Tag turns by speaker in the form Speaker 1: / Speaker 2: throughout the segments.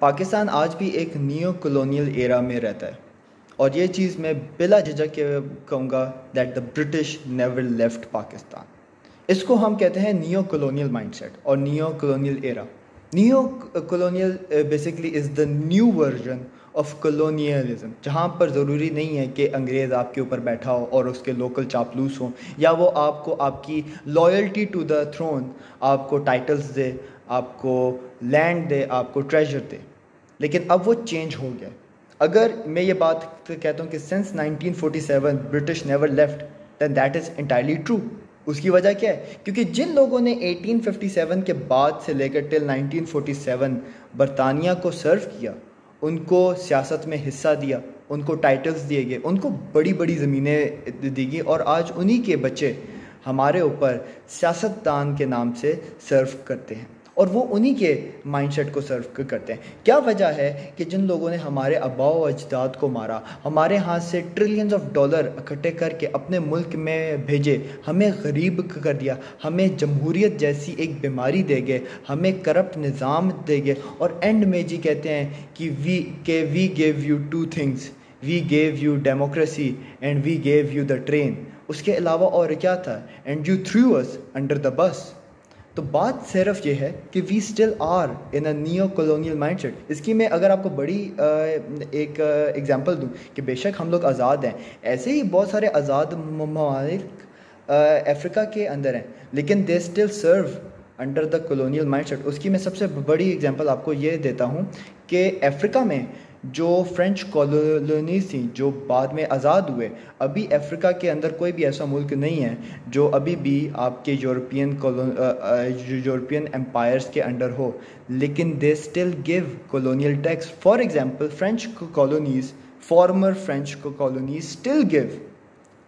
Speaker 1: पाकिस्तान आज भी एक नियो कॉलोनियल एरा में रहता है और ये चीज़ मैं बिला झिझक के कहूँगा that the British never left Pakistan. इसको हम कहते हैं नियो कॉलोनियल माइंडसेट और neo colonial era. Neo colonial basically is the new version of colonialism, जहाँ पर ज़रूरी नहीं है कि अंग्रेज़ आपके ऊपर बैठा हो और उसके लोकल चापलूस हों या वो आपको आपकी लॉयल्टी टू द थ्रोन आपको टाइटल्स दे, आपको लैंड दे, आपको ट्रेजर दे। लेकिन अब वो चेंज हो गया। अगर मैं ये बात कहता हूँ कि since 1947 British never left, then that is entirely true. उसकी वजह क्या है? क्योंकि जिन लोगों ने 1857 के बाद से लेकर टिल 1947 बरतानिया को सर्व किया, उनको सियासत में हिस्सा दिया, उनको टाइटल्स दिए गए, उनको बड़ी बड़ी ज़मीनें दी गई और आज उन्हीं के बच्चे हमारे ऊपर सियासतदान के नाम से सर्व करते हैं और वो उन्हीं के माइंडसेट को सर्व करते हैं। क्या वजह है कि जिन लोगों ने हमारे आबाओ अजदाद को मारा, हमारे हाथ से ट्रिलियंस ऑफ डॉलर इकट्ठे करके अपने मुल्क में भेजे, हमें गरीब कर दिया, हमें जमहूरियत जैसी एक बीमारी दे गए, हमें करप्ट निज़ाम दे गए और एंड में जी कहते हैं कि we gave you two things, we gave you democracy and we gave you the train. उसके अलावा और क्या था? And you threw us under the bus. तो बात सिर्फ ये है कि we still are in a neo colonial mindset. इसकी मैं अगर आपको बड़ी एक एग्जांपल दूं कि बेशक हम लोग आज़ाद हैं, ऐसे ही बहुत सारे आज़ाद ममालिक अफ्रीका के अंदर हैं, लेकिन they still serve under the colonial mindset. उसकी मैं सबसे बड़ी एग्जांपल आपको ये देता हूँ कि अफ्रीका में जो फ्रेंच कॉलोनीज थी जो बाद में आज़ाद हुए, अभी अफ्रीका के अंदर कोई भी ऐसा मुल्क नहीं है जो अभी भी आपके यूरोपियन एम्पायर्स के अंडर हो, लेकिन they still give colonial tax. For example French colonies, former French colonies still give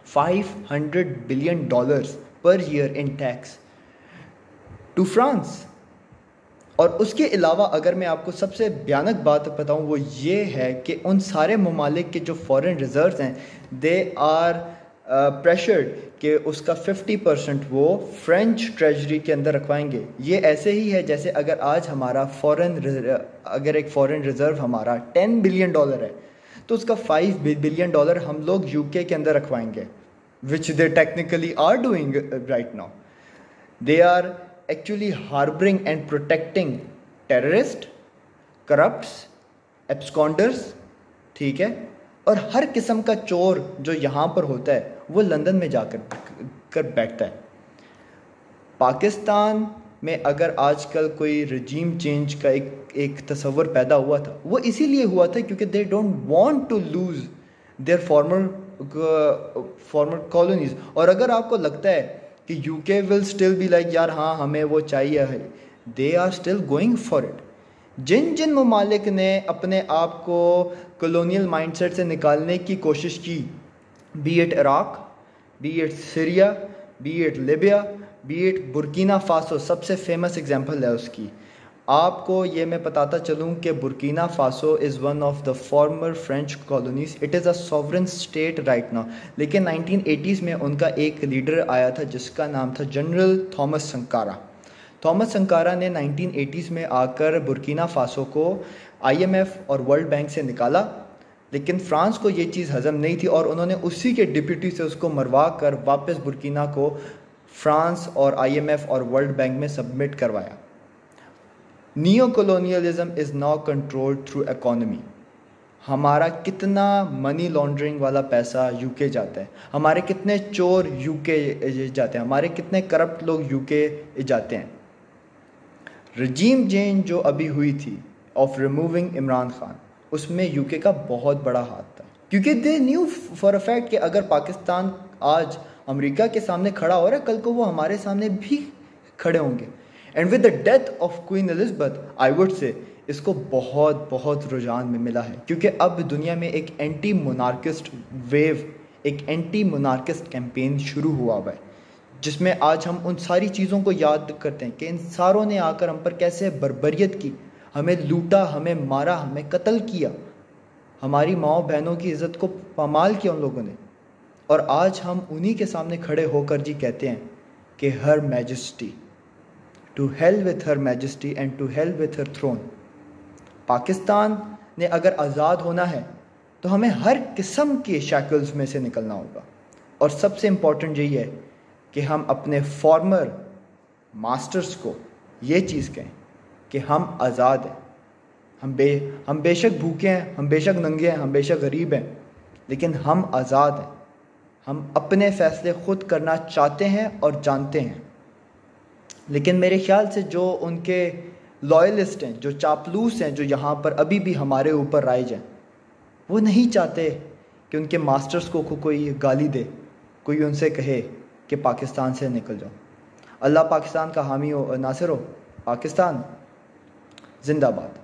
Speaker 1: $500 billion per year in tax to France. और उसके अलावा अगर मैं आपको सबसे भयानक बात बताऊं वो ये है कि उन सारे ममालिक के जो फॉरेन रिजर्व्स हैं, दे आर प्रेशर्ड कि उसका 50% वो फ्रेंच ट्रेजरी के अंदर रखवाएंगे। ये ऐसे ही है जैसे अगर आज हमारा अगर एक फ़ॉरेन रिज़र्व हमारा $10 बिलियन है तो उसका $5 बिलियन हम लोग यूके के अंदर रखवाएंगे, which they technically are doing right now. They are actually harboring and protecting terrorist, corrupts, absconders, ठीक है। और हर किस्म का चोर जो यहाँ पर होता है वो लंदन में जाकर बैठता है। पाकिस्तान में अगर आजकल कोई रजीम चेंज का एक तस्वर पैदा हुआ था, वो इसीलिए हुआ था क्योंकि they don't want to lose their former colonies. और अगर आपको लगता है कि UK will still be like यार हाँ हमें वो चाहिए है, they are still going for it. जिन जिन ममालिक ने अपने आप को कॉलोनियल माइंडसेट से निकालने की कोशिश की, B it Iraq, B it Syria, B it Libya, B it Burkina Faso, सबसे फेमस एग्जांपल है उसकी। आपको ये मैं बताता चलूँ कि Burkina Faso is one of the former French colonies. It is a sovereign state right now, लेकिन 1980s में उनका एक लीडर आया था जिसका नाम था general Thomas Sangakkara. Thomas Sangakkara ने 1980s में आकर बुर्किना फासो को IMF और वर्ल्ड बैंक से निकाला, लेकिन फ्रांस को ये चीज़ हज़म नहीं थी और उन्होंने उसी के डिप्यूटी से उसको मरवा कर वापस बुर्किना को फ्रांस और IMF और वर्ल्ड बैंक में सबमिट करवाया। Neo colonialism is now controlled through economy. हमारा कितना मनी लॉन्ड्रिंग वाला पैसा यूके जाता है, हमारे कितने चोर यूके जाते हैं, हमारे कितने करप्ट लोग यूके जाते हैं। रजीम चेंज जो अभी हुई थी ऑफ रिमूविंग इमरान खान, उसमें यूके का बहुत बड़ा हाथ था, क्योंकि they knew for a fact कि अगर पाकिस्तान आज अमेरिका के सामने खड़ा हो रहा है, कल को वो हमारे सामने भी खड़े होंगे। And with the death of queen Elizabeth I would say इसको बहुत बहुत रुझान में मिला है, क्योंकि अब दुनिया में एक एंटी मोनार्किस्ट वेव, एक एंटी मोनार्किस्ट कैंपेन शुरू हुआ हुआ है, जिसमें आज हम उन सारी चीज़ों को याद करते हैं कि इन सारों ने आकर हम पर कैसे बर्बरियत की, हमें लूटा, हमें मारा, हमें कत्ल किया, हमारी माओ बहनों की इज़्ज़त को पामाल किया उन लोगों ने। और आज हम उन्हीं के सामने खड़े होकर जी कहते हैं कि her majesty, to hell with her majesty and to hell with her throne. Pakistan ने अगर आज़ाद होना है तो हमें हर किस्म के शैकल्स में से निकलना होगा। और सबसे इम्पॉर्टेंट यही है कि हम अपने फॉर्मर मास्टर्स को ये चीज़ कहें कि हम आज़ाद हैं। हम बेशक भूखे हैं, हम बेशक नंगे हैं, हम बेशक गरीब हैं, लेकिन हम आज़ाद हैं। हम अपने फ़ैसले ख़ुद करना चाहते हैं और जानते हैं। लेकिन मेरे ख़्याल से जो उनके लॉयलिस्ट हैं, जो चापलूस हैं, जो यहाँ पर अभी भी हमारे ऊपर राइज हैं, वो नहीं चाहते कि उनके मास्टर्स को कोई गाली दे, कोई उनसे कहे कि पाकिस्तान से निकल जाओ। अल्लाह पाकिस्तान का हामी हो, नासिर हो। पाकिस्तान जिंदाबाद।